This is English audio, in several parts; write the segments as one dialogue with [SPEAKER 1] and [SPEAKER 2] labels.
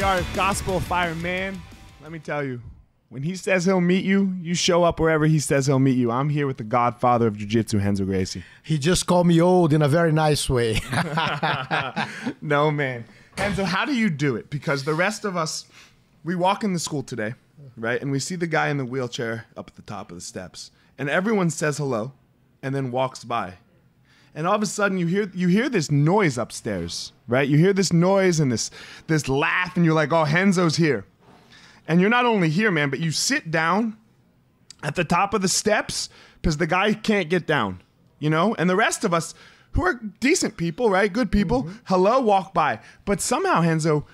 [SPEAKER 1] are Gospel of Fire, man. Let me tell you, when he says he'll meet you, you show up wherever he says he'll meet you. I'm here with the Godfather of Jiu Jitsu, Renzo Gracie.
[SPEAKER 2] He just called me old in a very nice way.
[SPEAKER 1] No, man. Renzo, how do you do it? Because the rest of us, we walk in the school today, right? And we see the guy in the wheelchair up at the top of the steps. And everyone says hello and then walks by. And all of a sudden you hear this noise upstairs, right? You hear this noise and this laugh, and you're like, oh, Renzo's here. And you're not only here, man, but you sit down at the top of the steps because the guy can't get down, you know? And the rest of us, who are decent people, right? Good people, hello, walk by. But somehow, Renzo,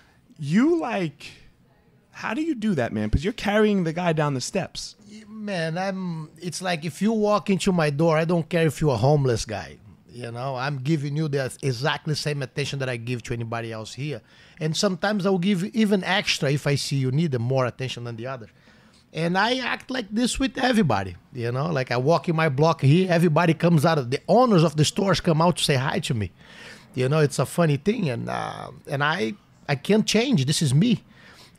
[SPEAKER 1] how do you do that, man? Because you're carrying the guy down the steps.
[SPEAKER 2] Man, it's like if you walk into my door, I don't care if you're a homeless guy. You know, I'm giving you the exactly same attention that I give to anybody else here. And sometimes I'll give even extra if I see you need more attention than the other. And I act like this with everybody, you know, like I walk in my block here, everybody comes out, the owners of the stores come out to say hi to me. You know, it's a funny thing, and I can't change. This is me,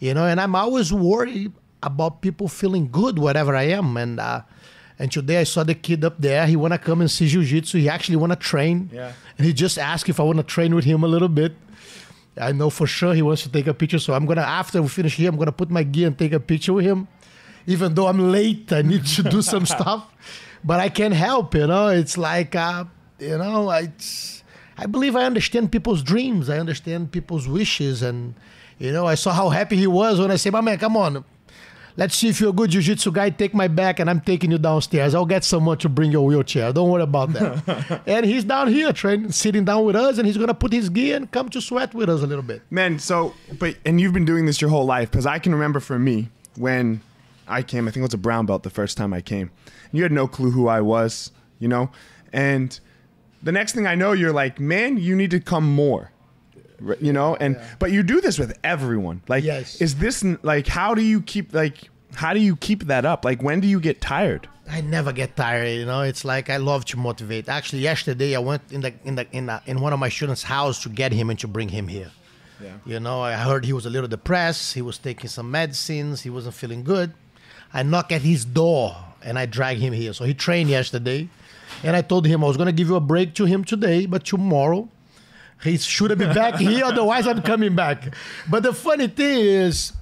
[SPEAKER 2] you know, and I'm always worried about people feeling good wherever I am. And today I saw the kid up there. He want to come and see jiu-jitsu. He actually want to train. Yeah. And he just asked if I want to train with him a little bit. I know for sure he wants to take a picture. So I'm going to, after we finish here, I'm going to put my gear and take a picture with him. Even though I'm late, I need to do some stuff. But I can't help, you know. It's like, you know, I believe I understand people's dreams. I understand people's wishes. And, you know, I saw how happy he was when I said, my man, come on. Let's see if you're a good jiu-jitsu guy, take my back and I'm taking you downstairs. I'll get someone to bring your wheelchair. Don't worry about that. And he's down here training, sitting down with us, and he's going to put his gear and come to sweat with us a little bit.
[SPEAKER 1] Man, and you've been doing this your whole life, because I can remember for me, when I came, I think it was a brown belt the first time I came. You had no clue who I was, you know? And the next thing I know, you're like, man, you need to come more. You know, and but you do this with everyone. Like, is this like, how do you keep that up? Like, when do you get tired?
[SPEAKER 2] I never get tired. You know, it's like I love to motivate. Actually, yesterday I went in one of my students' house to get him and to bring him here. Yeah. You know, I heard he was a little depressed. He was taking some medicines. He wasn't feeling good. I knock at his door and I drag him here. So he trained yesterday, and I told him I was going to give you a break to him today, but tomorrow he should be back here, otherwise I'm coming back. But the funny thing is,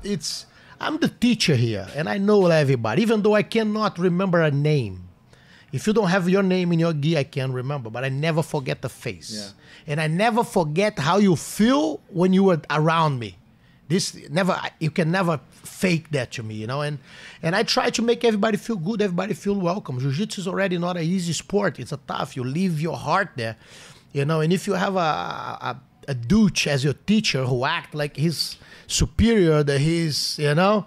[SPEAKER 2] I'm the teacher here, and I know everybody, even though I cannot remember a name. If you don't have your name in your gi, I can't remember, but I never forget the face. Yeah. And I never forget how you feel when you were around me. You can never fake that to me, you know? And I try to make everybody feel good, everybody feel welcome. Jiu-jitsu is already not an easy sport. It's a tough. You leave your heart there. You know, and if you have a douche as your teacher who act like he's superior, that he's, you know,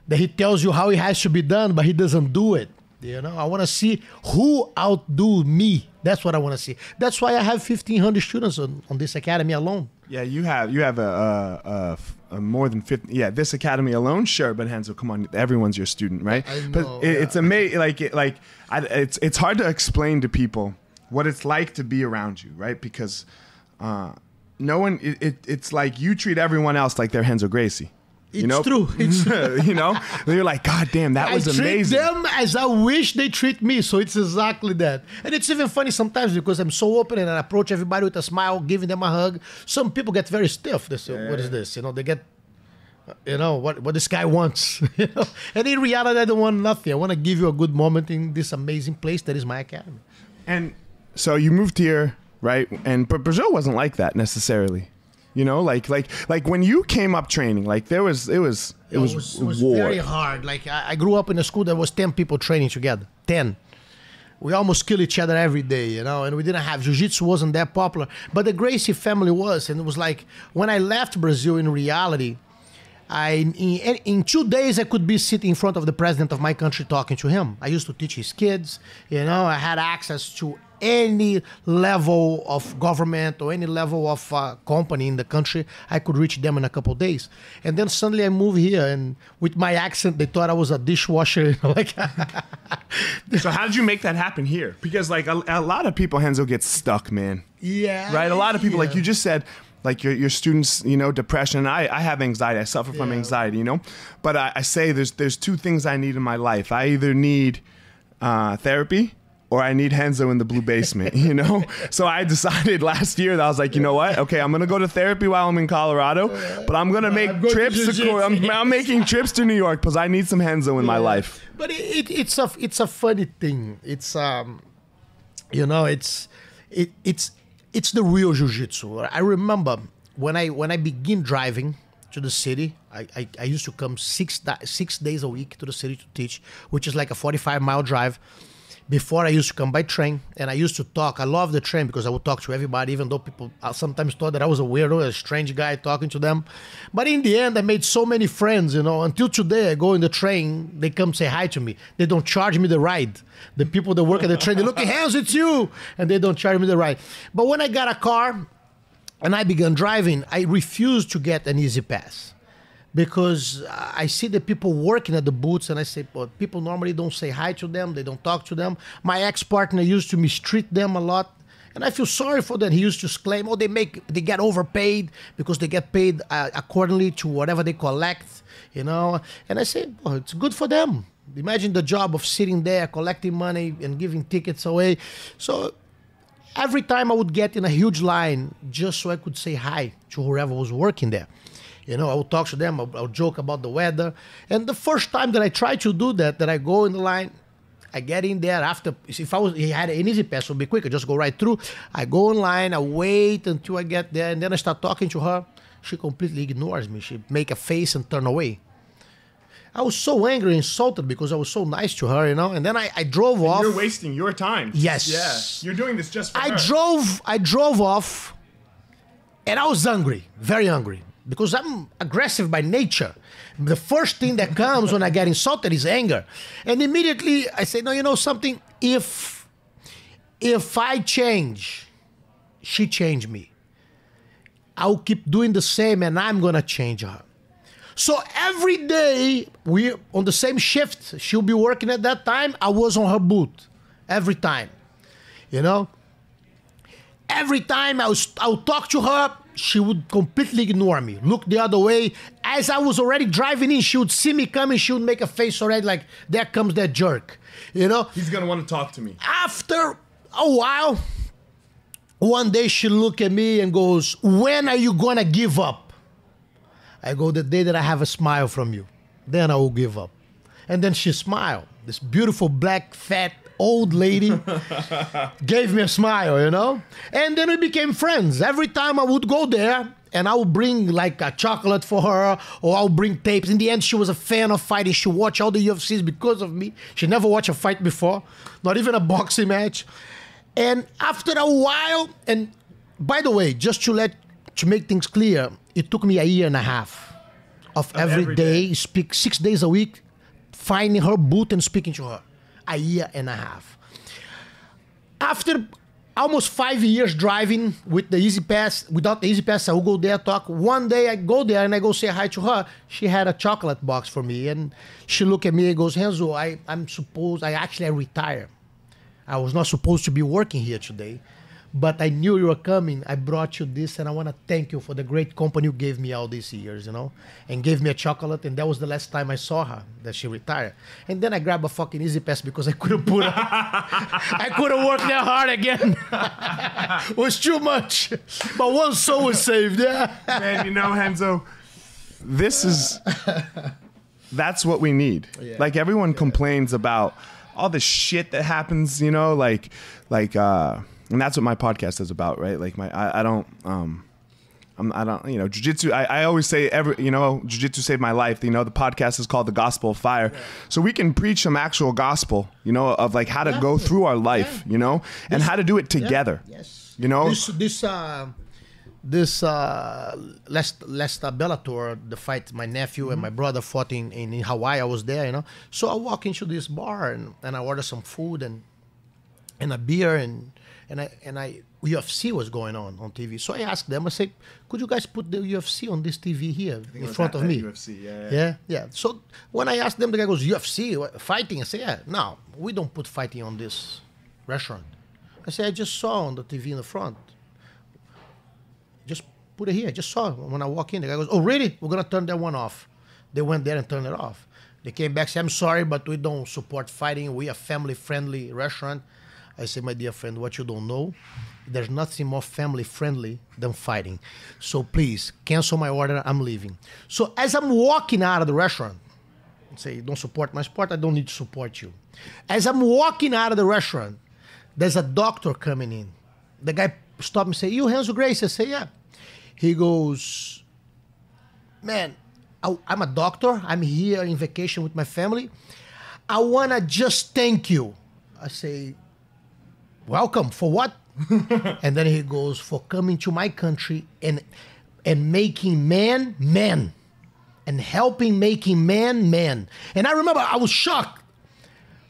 [SPEAKER 2] that he tells you how it has to be done, but he doesn't do it. You know, I want to see who outdo me. That's what I want to see. That's why I have 1,500 students on this academy alone. Yeah,
[SPEAKER 1] you have a more than 50. Yeah, this academy alone, sure. But Renzo, come on, everyone's your student, right?
[SPEAKER 2] I know,
[SPEAKER 1] but it's amazing. It's hard to explain to people what it's like to be around you, right? Because no one, it's like you treat everyone else like they're Renzo Gracie.
[SPEAKER 2] It's true. It's true.
[SPEAKER 1] You know, you're like, God damn, that was amazing.
[SPEAKER 2] I treat them as I wish they treat me. So it's exactly that. And it's even funny sometimes because I'm so open and I approach everybody with a smile, giving them a hug. Some people get very stiff. They say, what is this? You know, they get, you know, what this guy wants. You know? And in reality, I don't want nothing. I want to give you a good moment in this amazing place that is my academy.
[SPEAKER 1] And so you moved here, right? But Brazil wasn't like that necessarily. You know, like when you came up training, like it was war.
[SPEAKER 2] Very hard. Like I grew up in a school that was 10 people training together. 10. We almost kill each other every day, you know, and we didn't have, jiu-jitsu wasn't that popular, but the Gracie family was. And it was like, when I left Brazil, in reality, in 2 days, I could be sitting in front of the president of my country talking to him. I used to teach his kids, you know, I had access to any level of government or any level of company in the country. I could reach them in a couple of days. And then suddenly I moved here, and with my accent, they thought I was a dishwasher. You know, like.
[SPEAKER 1] So how did you make that happen here? Because like a lot of people, Renzo, get stuck, man.
[SPEAKER 2] Yeah.
[SPEAKER 1] Right? A lot of people, like you just said, like your students, you know, depression. I have anxiety. I suffer from anxiety, you know. But I say there's two things I need in my life. I either need therapy or I need Renzo in the blue basement, you know? So I decided last year that I was like, you know what? Okay, I'm going to go to therapy while I'm in Colorado, but I'm going to make trips I'm making trips to New York because I need some Renzo in my life.
[SPEAKER 2] But it's a funny thing. It's you know, it's the real jiu-jitsu. I remember when I begin driving to the city, I used to come 6 days a week to the city to teach, which is like a 45-mile drive. Before I used to come by train, and I used to talk. I love the train because I would talk to everybody, even though people sometimes thought that I was a weirdo, a strange guy talking to them. But in the end, I made so many friends, you know. Until today, I go in the train, they come say hi to me. They don't charge me the ride. The people that work at the train, they look, Hans, it's you! And they don't charge me the ride. But when I got a car and I began driving, I refused to get an easy pass. Because I see the people working at the booths, and I say, well, people normally don't say hi to them, they don't talk to them. My ex-partner used to mistreat them a lot, and I feel sorry for them. He used to claim, oh, they get overpaid because they get paid accordingly to whatever they collect, you know. And I say, well, it's good for them. Imagine the job of sitting there, collecting money and giving tickets away. So every time I would get in a huge line just so I could say hi to whoever was working there. You know, I would talk to them, I would joke about the weather. And the first time that I try to do that I go in the line, I get in there after, if he had an easy pass, it would be quick, I just go right through. I go in line, I wait until I get there, and then I start talking to her. She completely ignores me. She make a face and turn away. I was so angry and insulted because I was so nice to her, you know. And then I drove off.
[SPEAKER 1] You're wasting your time.
[SPEAKER 2] Yes.
[SPEAKER 1] Yeah. You're doing this just for her.
[SPEAKER 2] I drove off, and I was angry, very angry. Because I'm aggressive by nature. The first thing that comes when I get insulted is anger. And immediately I say, no, you know something? If I change, she changed me. I'll keep doing the same and I'm going to change her. So every day, we on the same shift, she'll be working at that time, I was on her booth. Every time. You know? Every time I'll talk to her, she would completely ignore me, look the other way. As I was already driving in, she would see me coming, she would make a face already like, there comes that jerk, you know?
[SPEAKER 1] He's gonna want to talk to me.
[SPEAKER 2] After a while, one day she looked at me and goes, when are you gonna give up? I go, the day that I have a smile from you, then I will give up. And then she smiled, this beautiful black, fat, old lady gave me a smile, you know? And then we became friends. Every time I would go there and I would bring like a chocolate for her or I'll bring tapes. In the end, she was a fan of fighting. She watched all the UFCs because of me. She never watched a fight before, not even a boxing match. And after a while, and by the way, just to make things clear, it took me a year and a half of every day, speak 6 days a week, finding her booth and speaking to her. A year and a half. After almost 5 years driving with the Easy Pass, without the Easy Pass, I will go there, talk. One day I go there and I go say hi to her. She had a chocolate box for me and she looked at me and goes, Renzo, I retired. I was not supposed to be working here today, but I knew you were coming. I brought you this and I want to thank you for the great company you gave me all these years, you know, and gave me a chocolate. And that was the last time I saw her, that she retired. And then I grabbed a fucking Easy Pass because I couldn't put her, I couldn't work that hard again. It was too much. But one soul was saved, yeah.
[SPEAKER 1] Man, you know, Renzo, that's what we need. Yeah. Like everyone complains about all the shit that happens, you know, and that's what my podcast is about, right? Like I don't, you know, jiu-jitsu, I always say jiu-jitsu saved my life. You know, the podcast is called The Gospel of Fire. Yeah. So we can preach some actual gospel, you know, of like how to go through our life, you know, and how to do it together.
[SPEAKER 2] Yeah. Yes.
[SPEAKER 1] You know,
[SPEAKER 2] this last Bellator, the fight my nephew and my brother fought in Hawaii, I was there, you know. So I walk into this bar and I order some food and a beer and UFC was going on TV. So I asked them, I said, could you guys put the UFC on this TV here in front of me? UFC, yeah. So when I asked them, the guy goes, UFC, fighting? I said, yeah, no, we don't put fighting on this restaurant. I said, I just saw on the TV in the front. Just put it here. I just saw it when I walk in. The guy goes, oh, really? We're going to turn that one off. They went there and turned it off. They came back, said, I'm sorry, but we don't support fighting. We are a family-friendly restaurant. I said, my dear friend, what you don't know, there's nothing more family-friendly than fighting. So please, cancel my order. I'm leaving. So as I'm walking out of the restaurant, say, you don't support my sport, I don't need to support you. As I'm walking out of the restaurant, there's a doctor coming in. The guy stopped me and said, you Renzo Gracie? I say, yeah. He goes, man, I'm a doctor. I'm here in vacation with my family. I want to just thank you. I say, welcome. For what? And then he goes, for coming to my country and making man, and helping making man. And I remember I was shocked.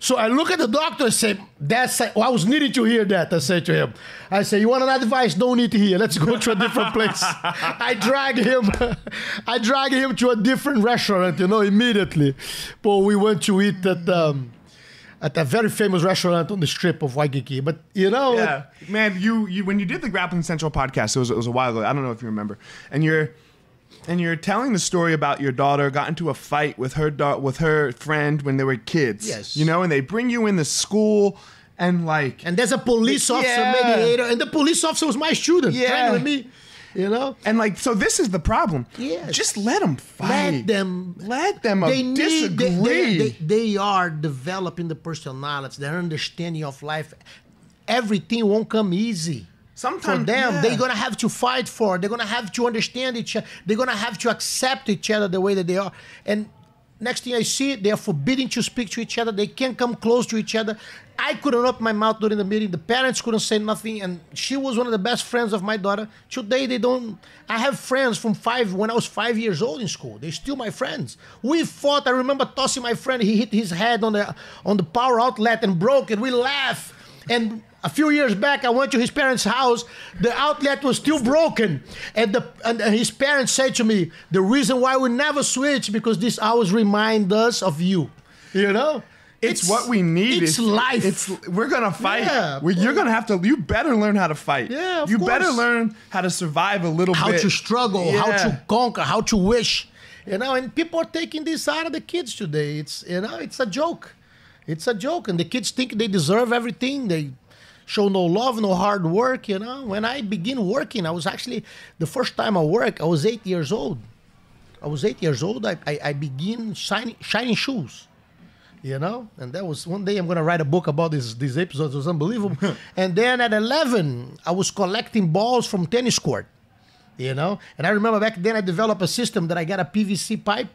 [SPEAKER 2] So I look at the doctor and say, I was needing to hear that. I said to him, I say, you want an advice? Don't need to hear. Let's go to a different place. I drag him to a different restaurant, immediately. But we went to eat at a very famous restaurant on the strip of Waikiki. But,
[SPEAKER 1] Yeah. Man, you when you did the Grappling Central podcast, it was a while ago. I don't know if you remember. And you're telling the story about your daughter got into a fight with her friend when they were kids.
[SPEAKER 2] Yes.
[SPEAKER 1] And they bring you into school and
[SPEAKER 2] And there's a police officer mediator, and the police officer was my student, training with me.
[SPEAKER 1] And so this is the problem.
[SPEAKER 2] Yes.
[SPEAKER 1] Just let them fight. Let them disagree.
[SPEAKER 2] They are developing the personality, their understanding of life. Everything won't come easy.
[SPEAKER 1] Sometimes
[SPEAKER 2] for them, they're going to have to fight for it. They're going to have to understand each other. They're going to have to accept each other the way that they are. And next thing I see, they are forbidden to speak to each other. They can't come close to each other. I couldn't open my mouth during the meeting. The parents couldn't say nothing. And she was one of the best friends of my daughter. Today, they don't... I have friends from when I was 5 years old in school. They're still my friends. We fought. I remember tossing my friend. He hit his head on the power outlet and broke it. We laughed. And a few years back, I went to his parents' house. The outlet was still broken. And his parents said to me, the reason why we never switch, because this always reminds us of you.
[SPEAKER 1] It's what we need.
[SPEAKER 2] It's life.
[SPEAKER 1] We're going to fight.
[SPEAKER 2] Yeah,
[SPEAKER 1] you're going to have to, you better learn how to fight.
[SPEAKER 2] Yeah, of
[SPEAKER 1] You
[SPEAKER 2] course.
[SPEAKER 1] better learn how to survive a little
[SPEAKER 2] How
[SPEAKER 1] bit.
[SPEAKER 2] to struggle, how to conquer, how to wish. And people are taking this out of the kids today. It's a joke. It's a joke. And the kids think they deserve everything. They show no love, no hard work, When I begin working, I was actually, the first time I worked, I was 8 years old. I began shining shoes, And that was, one day I'm going to write a book about these episodes. It was unbelievable. And then at 11, I was collecting balls from tennis court, And I remember back then I developed a system that I got a PVC pipe,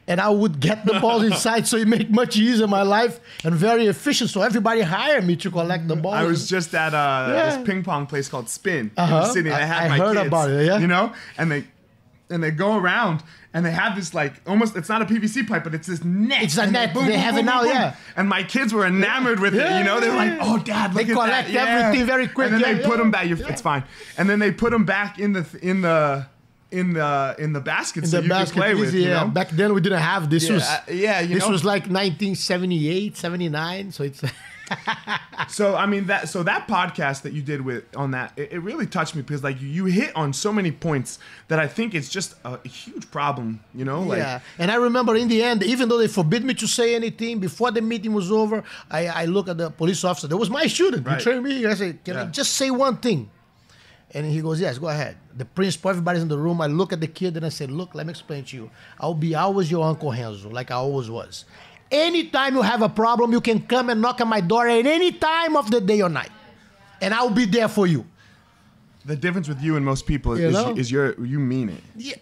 [SPEAKER 2] and I would get the balls inside, so it made much easier my life and very efficient. So everybody hired me to collect the balls.
[SPEAKER 1] I was just at this ping pong place called Spin in the city. And I had my
[SPEAKER 2] heard
[SPEAKER 1] kids,
[SPEAKER 2] about it, yeah.
[SPEAKER 1] And they go around and they have this almost, it's not a PVC pipe, but it's this net.
[SPEAKER 2] It's a net. They have it now, yeah.
[SPEAKER 1] And my kids were enamored with it. They're like, oh, Dad, look at that.
[SPEAKER 2] They collect everything very quick.
[SPEAKER 1] And then they put them back. It's fine. And then they put them back in the basket so you can play with.
[SPEAKER 2] Yeah. Back then we didn't have this.
[SPEAKER 1] This
[SPEAKER 2] was like 1978, 79. So it's.
[SPEAKER 1] So that podcast that you did on that, it really touched me because you hit on so many points that I think it's just a huge problem,
[SPEAKER 2] And I remember in the end, even though they forbid me to say anything before the meeting was over, I look at the police officer. That was my student.
[SPEAKER 1] Right.
[SPEAKER 2] He trained me. I said, "Can I just say one thing?" And he goes, yes, go ahead. The principal, everybody's in the room. I look at the kid and I said, look, let me explain to you. I'll be always your Uncle Renzo, like I always was. Anytime you have a problem, you can come and knock on my door at any time of the day or night. And I'll be there for you.
[SPEAKER 1] The difference with you and most people is you mean it.
[SPEAKER 2] Yeah.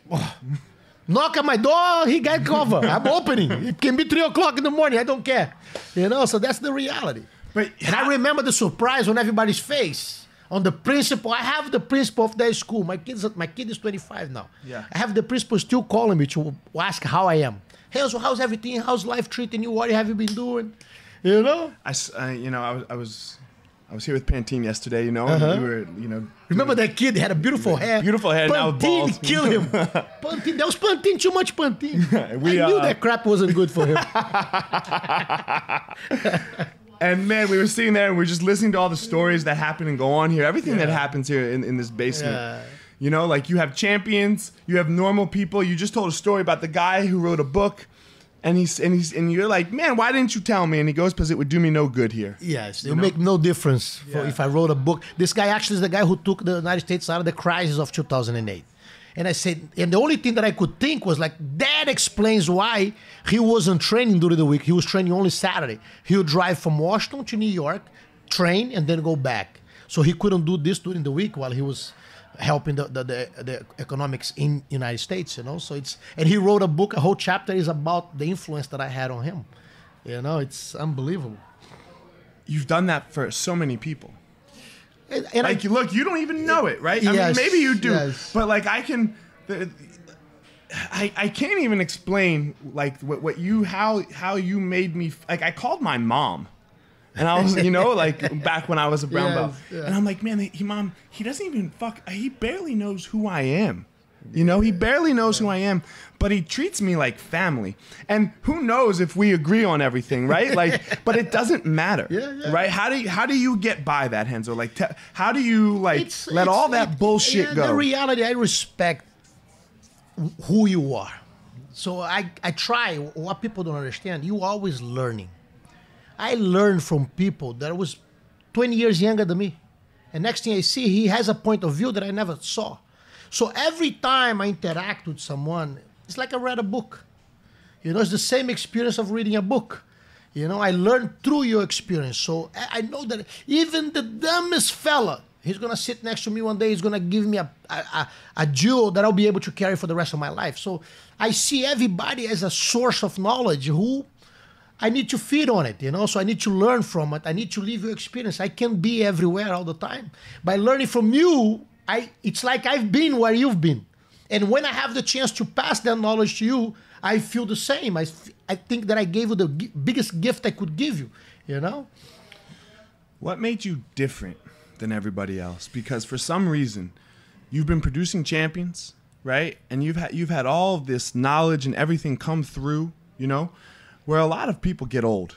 [SPEAKER 2] Knock on my door, he got cover. I'm opening. It can be 3 o'clock in the morning. I don't care. So that's the reality. And I remember the surprise on everybody's face. On the principal, I have the principal of that school. My kid is 25 now.
[SPEAKER 1] Yeah.
[SPEAKER 2] I have the principal still calling me to ask how I am. Hey, so how's everything? How's life treating you? What have you been doing?
[SPEAKER 1] I was here with Pantene yesterday. We were
[SPEAKER 2] Remember that kid? He had a beautiful hair.
[SPEAKER 1] Beautiful hair. Now balls.
[SPEAKER 2] Pantene killed him. Pantene. That was Pantene. Too much Pantene. I knew that crap wasn't good for him.
[SPEAKER 1] And man, we were sitting there and we were just listening to all the stories that happen and go on here. Everything that happens here in this basement. You know, like you have champions, you have normal people. You just told a story about the guy who wrote a book, and you're like, man, why didn't you tell me? And he goes, because it would do me no good here.
[SPEAKER 2] Yes, it would make no difference if I wrote a book. This guy actually is the guy who took the United States out of the crisis of 2008. And I said, and the only thing that I could think was like, that explains why he wasn't training during the week. He was training only Saturday. He would drive from Washington to New York, train, and then go back. So he couldn't do this during the week while he was helping the economics in United States, you know. So and he wrote a book. A whole chapter is about the influence that I had on him. You know, it's unbelievable.
[SPEAKER 1] You've done that for so many people.
[SPEAKER 2] And
[SPEAKER 1] like, look, you don't even know it, right? I mean, maybe you do, but like I can't even explain like how you made me. Like I called my mom. And I was, you know, like back when I was a brown belt. Yeah. And I'm like, man, Mom, he doesn't even he barely knows who I am. You know, he barely knows who I am, but he treats me like family. And who knows if we agree on everything, right? Like, but it doesn't matter, right? How do you get by that, Renzo? Like, how do you let all that bullshit go?
[SPEAKER 2] The reality, I respect who you are. So I try. What people don't understand, you always learning. I learned from people that was 20 years younger than me. And next thing I see, he has a point of view that I never saw. So every time I interact with someone, it's like I read a book. You know, it's the same experience of reading a book. You know, I learned through your experience. So I know that even the dumbest fella, he's going to sit next to me one day, he's going to give me a jewel that I'll be able to carry for the rest of my life. So I see everybody as a source of knowledge who I need to feed on it, you know, so I need to learn from it. I need to live your experience. I can't be everywhere all the time. By learning from you, it's like I've been where you've been. And when I have the chance to pass that knowledge to you, I feel the same. I think that I gave you the biggest gift I could give you, you know?
[SPEAKER 1] What made you different than everybody else? Because for some reason, you've been producing champions, right? And you've had all of this knowledge and everything come through, you know? Where a lot of people get old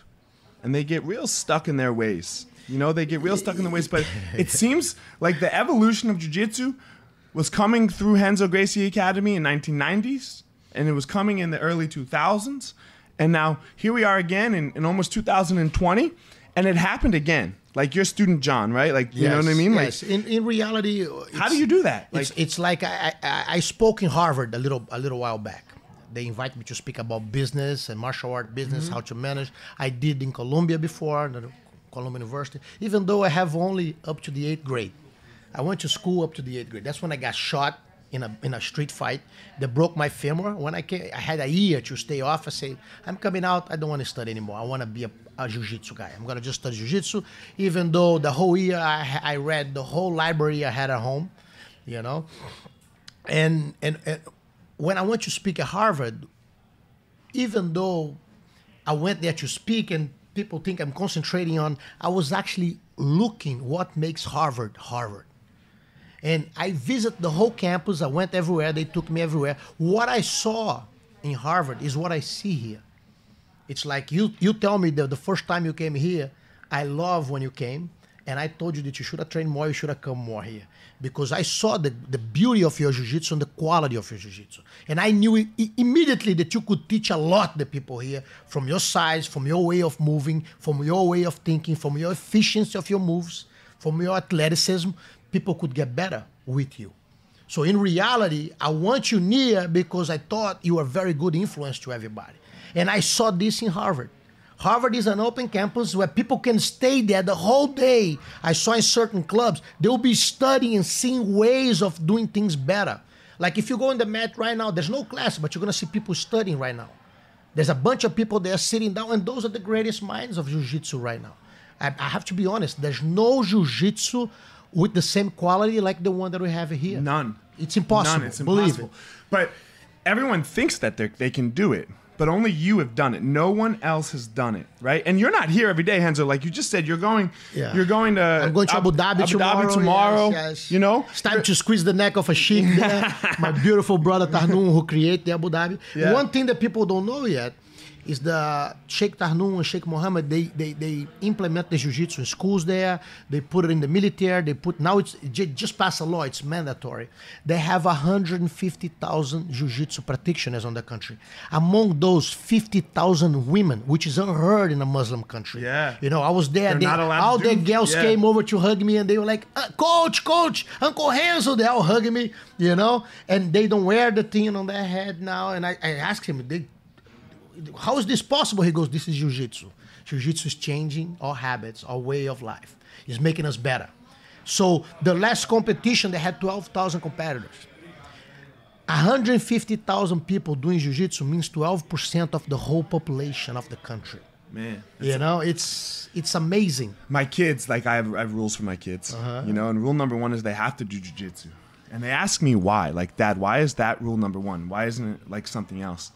[SPEAKER 1] and they get real stuck in their ways. You know, they get real stuck in their ways. But it seems like the evolution of jiu-jitsu was coming through Renzo Gracie Academy in 1990s, and it was coming in the early 2000s. And now here we are again in almost 2020, and it happened again. Like your student John, right? Like, you know what I mean?
[SPEAKER 2] Yes.
[SPEAKER 1] Like,
[SPEAKER 2] in reality,
[SPEAKER 1] how do you do that?
[SPEAKER 2] Like, it's like I spoke in Harvard a little while back. They invited me to speak about business and martial art business, how to manage. I did in Columbia before, the Columbia University, even though I have only up to the 8th grade. I went to school up to the 8th grade. That's when I got shot in a street fight that broke my femur. When I came, I had a year to stay off. I said, I'm coming out. I don't want to study anymore. I want to be a jiu-jitsu guy. I'm going to just study jiu-jitsu, even though the whole year I read the whole library I had at home, you know. And when I went to speak at Harvard, even though I went there to speak and people think I'm concentrating on, I was actually looking what makes Harvard Harvard. And I visited the whole campus. I went everywhere. They took me everywhere. What I saw in Harvard is what I see here. It's like you tell me that the first time you came here, I love when you came. And I told you that you should have trained more, you should have come more here. Because I saw the beauty of your jiu-jitsu and the quality of your jiu-jitsu. And I knew immediately that you could teach a lot the people here from your size, from your way of moving, from your way of thinking, from your efficiency of your moves, from your athleticism. People could get better with you. So in reality, I want you near because I thought you were a very good influence to everybody. And I saw this in Harvard. Harvard is an open campus where people can stay there the whole day. I saw in certain clubs, they'll be studying and seeing ways of doing things better. Like if you go on the mat right now, there's no class, but you're going to see people studying right now. There's a bunch of people there sitting down, and those are the greatest minds of jiu-jitsu right now. I have to be honest, there's no jiu-jitsu with the same quality like the one that we have here.
[SPEAKER 1] None.
[SPEAKER 2] It's impossible.
[SPEAKER 1] None. It's impossible. But everyone thinks that they can do it. But only you have done it. No one else has done it, right? And you're not here every day, Renzo. Like you just said, you're going to.
[SPEAKER 2] I'm going to Abu Dhabi
[SPEAKER 1] tomorrow.
[SPEAKER 2] Yes.
[SPEAKER 1] You know,
[SPEAKER 2] it's time to squeeze the neck of a sheik there. My beautiful brother Tarnoon, who created the Abu Dhabi. Yeah. One thing that people don't know yet is the Sheikh Tarnoon and Sheikh Mohammed. They implement the jiu-jitsu in schools there. They put it in the military. They put, now it's just passed a law. It's mandatory. They have 150,000 jiu-jitsu practitioners on the country. Among those, 50,000 women, which is unheard in a Muslim country.
[SPEAKER 1] Yeah.
[SPEAKER 2] You know, I was there.
[SPEAKER 1] They're not allowed
[SPEAKER 2] all
[SPEAKER 1] to do-
[SPEAKER 2] the girls came over to hug me, and they were like, Coach, Uncle Renzo. They all hugging me, you know, and they don't wear the thing on their head now. And I asked him, how is this possible? He goes, this is jiu-jitsu. Jiu-jitsu is changing our habits, our way of life. It's making us better. So the last competition, they had 12,000 competitors. 150,000 people doing jiu-jitsu means 12% of the whole population of the country.
[SPEAKER 1] Man.
[SPEAKER 2] You know, it's amazing.
[SPEAKER 1] My kids, like I have rules for my kids, you know, and rule number 1 is they have to do jiu-jitsu. And they ask me why, like, Dad, why is that rule number 1? Why isn't it like something else?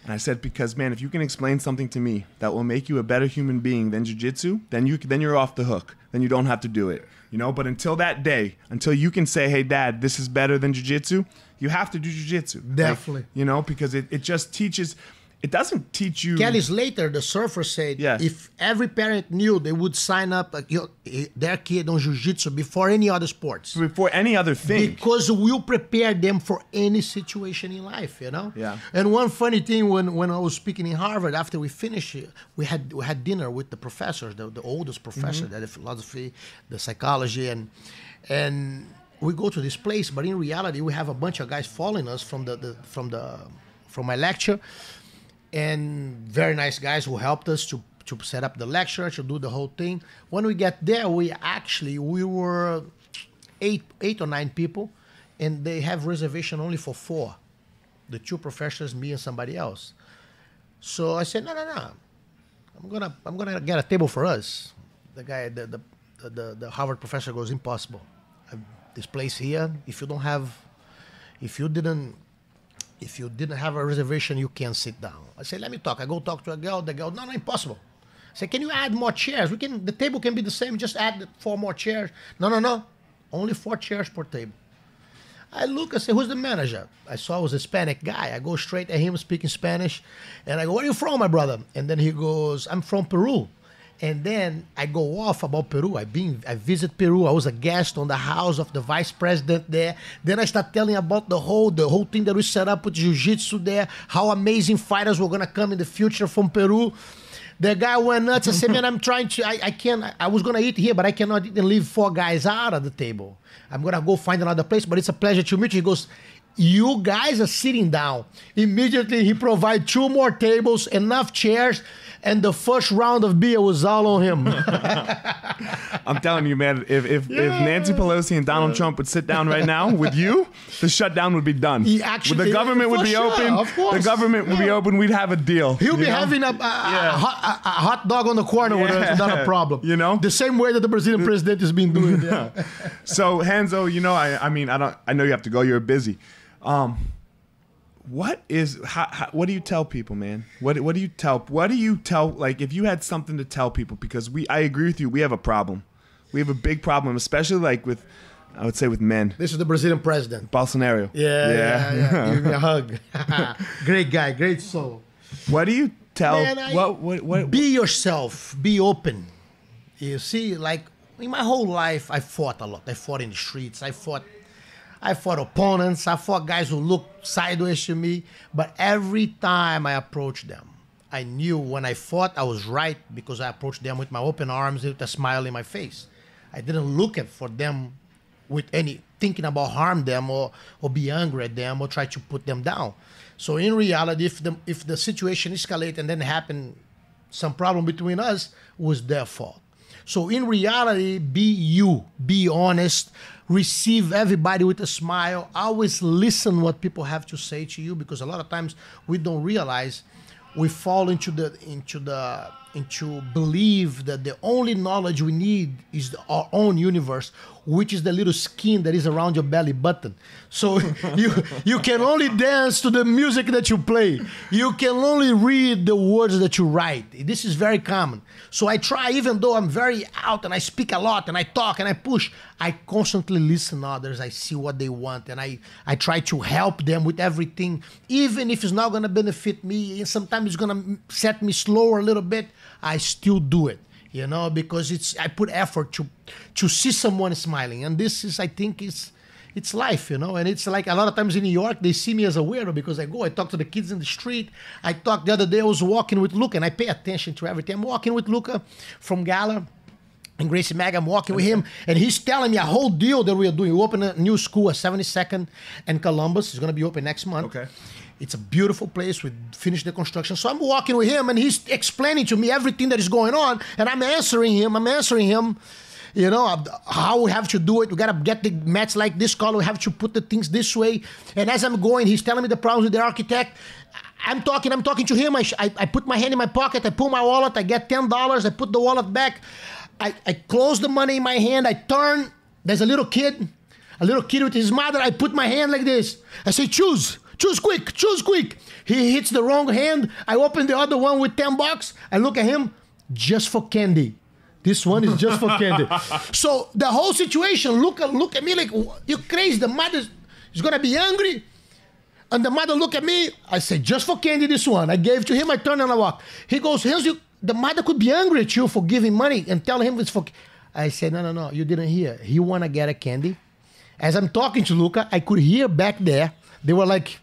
[SPEAKER 1] And I said, because, man, if you can explain something to me that will make you a better human being than jiu-jitsu, then you're off the hook. Then you don't have to do it, you know? But until that day, until you can say, hey, Dad, this is better than jiu-jitsu, you have to do jiu-jitsu.
[SPEAKER 2] Definitely.
[SPEAKER 1] Like, you know, because it just teaches... It doesn't teach you...
[SPEAKER 2] Kelly Slater, the surfer, said if every parent knew, they would sign up their kid on jiu-jitsu before any other sports.
[SPEAKER 1] Before any other thing.
[SPEAKER 2] Because we'll prepare them for any situation in life, you know?
[SPEAKER 1] Yeah.
[SPEAKER 2] And one funny thing, when I was speaking in Harvard, after we finished, we had dinner with the professors, the oldest professor, the philosophy, the psychology, and we go to this place, but in reality, we have a bunch of guys following us from my lecture. And very nice guys who helped us to set up the lecture, to do the whole thing. When we get there, we were eight or 9 people, and they have reservation only for 4. The 2 professors, me and somebody else. So I said, no. I'm gonna get a table for us. The guy, the Harvard professor goes, impossible. This place here, if you didn't have a reservation, you can't sit down. I said, let me talk. I go talk to a girl. The girl, no, impossible. I said, can you add more chairs? The table can be the same. Just add 4 more chairs. No. Only 4 chairs per table. I look, I say, who's the manager? I saw it was a Hispanic guy. I go straight at him speaking Spanish. And I go, where are you from, my brother? And then he goes, I'm from Peru. And then I go off about Peru. I visit Peru. I was a guest on the house of the vice president there. Then I start telling about the whole thing that we set up with jiu-jitsu there, how amazing fighters were gonna come in the future from Peru. The guy went nuts. I said, man, I was gonna eat here, but I cannot eat and leave 4 guys out of the table. I'm gonna go find another place, but it's a pleasure to meet you. He goes, you guys are sitting down. Immediately he provided 2 more tables, enough chairs, and the first round of beer was all on him.
[SPEAKER 1] I'm telling you, man, if Nancy Pelosi and Donald Trump would sit down right now with you, the shutdown would be done. The government would be open.
[SPEAKER 2] Of course.
[SPEAKER 1] The government would be open. We'd have a deal.
[SPEAKER 2] He'll be having a hot dog on the corner with us without a problem.
[SPEAKER 1] You know?
[SPEAKER 2] The same way that the Brazilian president has been doing. Yeah.
[SPEAKER 1] So, Renzo, you know, I know you have to go. You're busy. What do you tell people, man? What do you tell, like, if you had something to tell people, because I agree with you, we have a problem. We have a big problem, especially like with, I would say, with men.
[SPEAKER 2] This is the Brazilian president.
[SPEAKER 1] Bolsonaro.
[SPEAKER 2] Yeah. Give me a hug. Great guy, great soul.
[SPEAKER 1] What do you tell,
[SPEAKER 2] Man, be yourself, be open. You see, like, in my whole life, I fought a lot. I fought in the streets. I fought opponents. I fought guys who looked sideways to me. But every time I approached them, I knew when I fought, I was right, because I approached them with my open arms, with a smile in my face. I didn't look for them with any thinking about harm them or be angry at them or try to put them down. So in reality, if the situation escalated and then happened some problem between us, it was their fault. So in reality, be you, be honest, receive everybody with a smile, always listen what people have to say to you, because a lot of times we don't realize we fall into the and to believe that the only knowledge we need is our own universe, which is the little skin that is around your belly button. So you can only dance to the music that you play. You can only read the words that you write. This is very common. So I try, even though I'm very out and I speak a lot and I talk and I push, I constantly listen to others. I see what they want and I try to help them with everything, even if it's not going to benefit me and sometimes it's going to set me slower a little bit, I still do it. You know, because I put effort to see someone smiling. And this is, I think, it's life, you know. And it's like a lot of times in New York, they see me as a weirdo because I talk to the kids in the street. The other day I was walking with Luca, and I pay attention to everything. I'm walking with Luca from Gala and Gracie Mag. I'm walking with him, and he's telling me a whole deal that we are doing. We open a new school at 72nd and Columbus. It's going to be open next month. Okay. It's a beautiful place. We finished the construction. So I'm walking with him, and he's explaining to me everything that is going on, and I'm answering him, you know, how we have to do it. We got to get the mats like this color. We have to put the things this way. And as I'm going, he's telling me the problems with the architect. I'm talking to him. I put my hand in my pocket. I pull my wallet. I get $10. I put the wallet back. I close the money in my hand. I turn. There's a little kid with his mother. I put my hand like this. I say, choose quick. He hits the wrong hand. I open the other one with $10. I look at him, just for candy. This one is just for candy. So the whole situation, look at me like, you crazy. The mother is going to be angry. And the mother look at me. I say, just for candy, this one. I gave to him. I turn and I walk. He goes, the mother could be angry at you for giving money and tell him it's for... I said, no, you didn't hear. He want to get a candy. As I'm talking to Luca, I could hear back there. They were like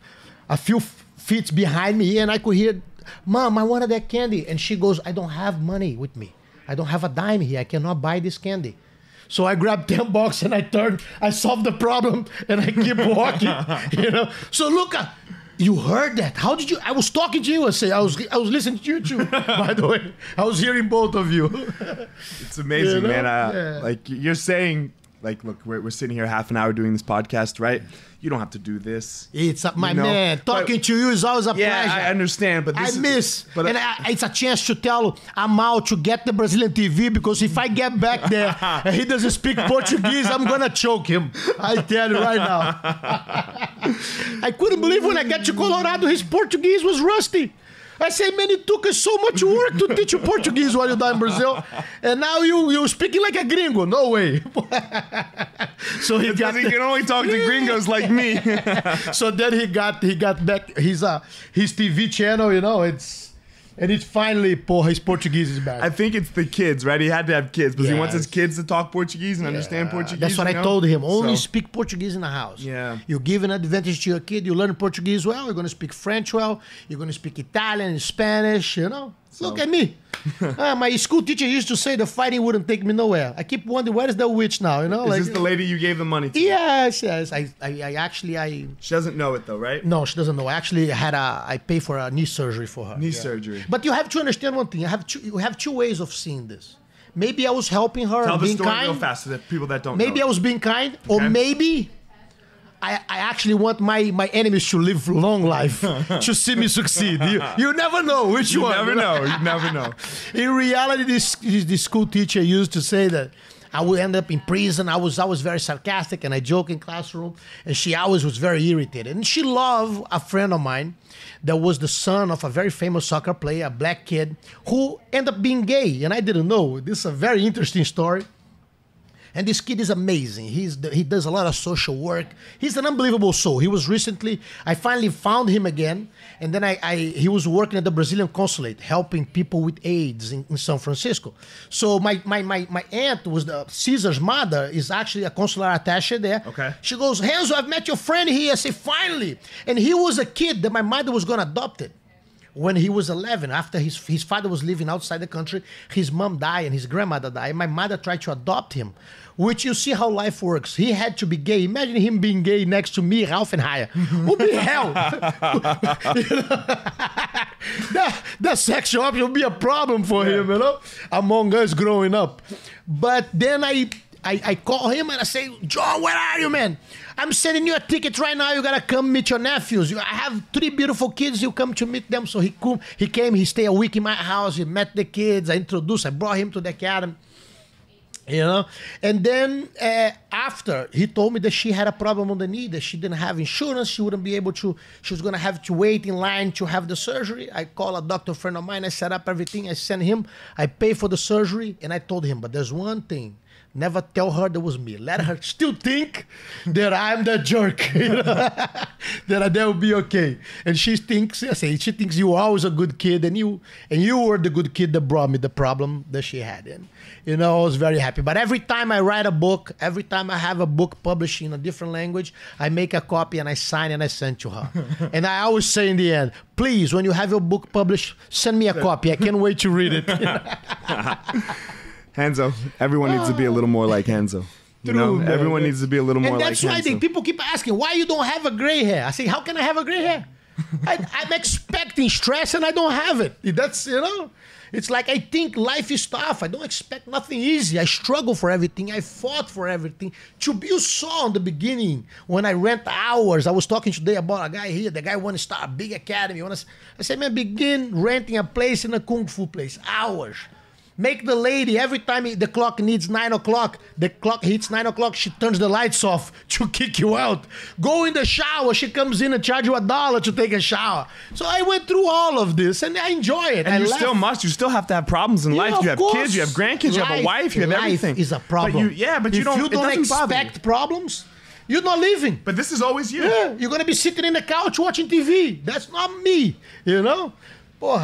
[SPEAKER 2] a few feet behind me, and I could hear, Mom, I wanted that candy. And she goes, I don't have money with me. I don't have a dime here. I cannot buy this candy. So I grabbed $10 and I turned. I solved the problem, and I keep walking. You know. So Luca, you heard that? How did you? I was talking to you. I was listening to you too. By the way, I was hearing both of you.
[SPEAKER 1] It's amazing, you know? Man. Like you're saying. Like, look, we're sitting here half an hour doing this podcast, right? You don't have to do this.
[SPEAKER 2] It's my man. Talking to you is always a pleasure.
[SPEAKER 1] I understand, but
[SPEAKER 2] it's a chance to tell Amal to get the Brazilian TV, because if I get back there and he doesn't speak Portuguese, I'm gonna choke him. I tell you right now. I couldn't believe when I got to Colorado, his Portuguese was rusty. I say, man, it took us so much work to teach you Portuguese while you're down in Brazil, and now you're speaking like a gringo. No way. So he
[SPEAKER 1] can only talk to gringos like me.
[SPEAKER 2] So then he got back his TV channel. You know, and it's finally his Portuguese is back.
[SPEAKER 1] I think it's the kids, right? He had to have kids because he wants his kids to talk Portuguese and understand Portuguese.
[SPEAKER 2] That's what I told him. Only speak Portuguese in the house.
[SPEAKER 1] Yeah.
[SPEAKER 2] You give an advantage to your kid. You learn Portuguese well. You're going to speak French well. You're going to speak Italian and Spanish, you know. Look at me. My school teacher used to say the fighting wouldn't take me nowhere. I keep wondering, where is the witch now? You know,
[SPEAKER 1] is this the lady you gave the money to?
[SPEAKER 2] Yes. I
[SPEAKER 1] She doesn't know it though, right?
[SPEAKER 2] No, she doesn't know. I actually I pay for a knee surgery for her.
[SPEAKER 1] Knee surgery.
[SPEAKER 2] But you have to understand one thing. You have two ways of seeing this. Maybe I was helping her.
[SPEAKER 1] Tell the
[SPEAKER 2] being
[SPEAKER 1] story
[SPEAKER 2] kind.
[SPEAKER 1] real fast so that people that don't know.
[SPEAKER 2] Maybe I was being kind, or maybe I actually want my enemies to live long life, to see me succeed. You never know which one.
[SPEAKER 1] You never know.
[SPEAKER 2] In reality, this school teacher used to say that I would end up in prison. I was very sarcastic, and I joke in classroom, and she always was very irritated. And she loved a friend of mine that was the son of a very famous soccer player, a black kid, who ended up being gay, and I didn't know. This is a very interesting story. And this kid is amazing. He does a lot of social work. He's an unbelievable soul. I finally found him again. And then he was working at the Brazilian consulate, helping people with AIDS in San Francisco. So my aunt was Caesar's mother, is actually a consular attaché there.
[SPEAKER 1] Okay.
[SPEAKER 2] She goes, Renzo, I've met your friend here. I say, finally. And he was a kid that my mother was going to adopt it. When he was 11, after his father was living outside the country, his mom died and his grandmother died. My mother tried to adopt him, which you see how life works. He had to be gay. Imagine him being gay next to me, Ralph and Haya. Would be hell. That sexual option would be a problem for him, you know, among us growing up. But then I I call him and I say, John, where are you, man? I'm sending you a ticket right now. You got to come meet your nephews. I have 3 beautiful kids. You come to meet them. So he came, he stayed a week in my house. He met the kids. I brought him to the academy. You know, and then after he told me that she had a problem on the knee, that she didn't have insurance, she wouldn't be able to, she was going to have to wait in line to have the surgery. I called a doctor friend of mine, I set up everything, I sent him, I paid for the surgery, and I told him, but there's one thing, never tell her that was me. Let her still think that I'm the jerk, you know? that will be okay. And she thinks, she thinks you are always a good kid, and you were the good kid that brought me the problem that she had. And you know, I was very happy. But every time I write a book, every time I have a book published in a different language, I make a copy and I sign and I send to her. And I always say in the end, please, when you have your book published, send me a copy. I can't wait to read it.
[SPEAKER 1] Renzo, everyone needs to be a little more like Renzo. You know, everyone needs to be a little more like Renzo.
[SPEAKER 2] And that's why people keep asking, why you don't have a gray hair? I say, how can I have a gray hair? I'm expecting stress and I don't have it. That's, you know, it's like I think life is tough. I don't expect nothing easy. I struggle for everything. I fought for everything. You saw in the beginning when I rent hours. I was talking today about a guy here. The guy want to start a big academy. I said, man, begin renting a place in a Kung Fu place. Hours. Make the lady, every time the clock needs 9 o'clock, the clock hits 9 o'clock, she turns the lights off to kick you out. Go in the shower, she comes in and charge you $1 to take a shower. So I went through all of this and I enjoy it.
[SPEAKER 1] And you still have to have problems in life. You have kids, you have grandkids, you have a wife, you have everything.
[SPEAKER 2] Life is a problem.
[SPEAKER 1] But you don't
[SPEAKER 2] expect problems, you're not living.
[SPEAKER 1] But this is always you.
[SPEAKER 2] Yeah, you're going to be sitting in the couch watching TV. That's not me, you know?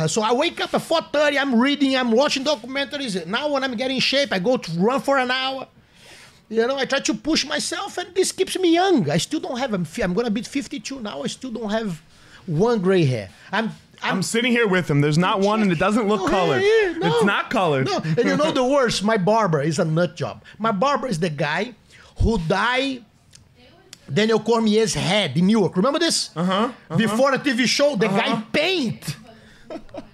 [SPEAKER 2] So I wake up at 4:30, I'm reading, I'm watching documentaries. Now when I'm getting in shape, I go to run for an hour. You know, I try to push myself and this keeps me young. I still don't have, I'm going to be 52 now, I still don't have one gray hair.
[SPEAKER 1] I'm sitting here with him. There's not one and it doesn't look colored. No. It's not colored.
[SPEAKER 2] No. And you know the worst, my barber is a nut job. My barber is the guy who dyed Daniel Cormier's head in Newark. Remember this? Before the TV show, the guy paint.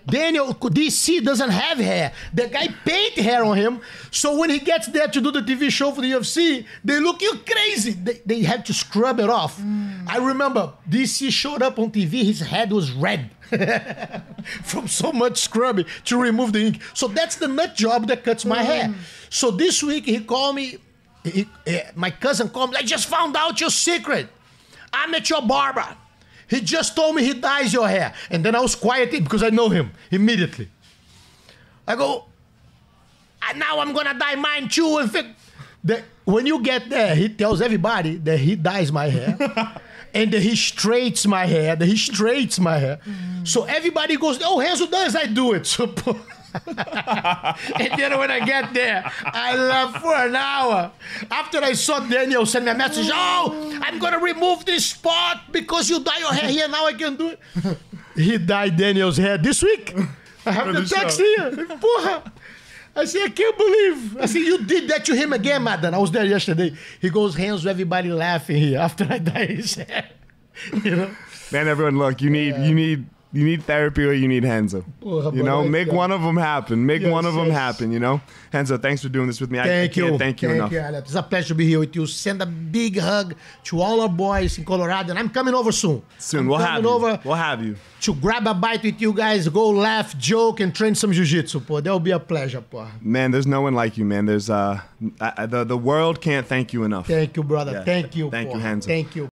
[SPEAKER 2] Daniel, DC doesn't have hair. The guy paint hair on him. So when he gets there to do the TV show for the UFC, they look you crazy. They have to scrub it off. I remember DC showed up on TV. His head was red from so much scrubbing to remove the ink. So that's the nut job that cuts my hair. So this week he called me. My cousin called me. I just found out your secret. I'm at your barber. He just told me he dyes your hair. And then I was quiet because I know him immediately. I go, now I'm going to dye mine too. When you get there, he tells everybody that he dyes my hair. And that he straights my hair. So everybody goes, oh, Renzo does, I do it. So, and then when I get there, I laughed for an hour. After I saw Daniel send me a message, oh, I'm going to remove this spot because you dye your hair here, now I can do it. He dyed Daniel's hair this week. I have the text here. Porra. I said, I can't believe. I said, you did that to him again, madam. I was there yesterday. He goes, Renzo, everybody laughing here after I dye his hair. You know?
[SPEAKER 1] Man, everyone, look, you need therapy or you need Renzo. You know, make one of them happen. Make one of them happen, you know? Renzo, thanks for doing this with me. I can't thank you enough.
[SPEAKER 2] Eliot. It's a pleasure to be here with you. Send a big hug to all our boys in Colorado. And I'm coming over soon.
[SPEAKER 1] We'll have you.
[SPEAKER 2] To grab a bite with you guys, go laugh, joke, and train some jiu-jitsu, po. That'll be a pleasure, po.
[SPEAKER 1] Man, there's no one like you, man. There's the world can't thank you enough.
[SPEAKER 2] Thank you, brother.
[SPEAKER 1] Yeah.
[SPEAKER 2] Thank you,
[SPEAKER 1] Thank you, Renzo.
[SPEAKER 2] Thank you.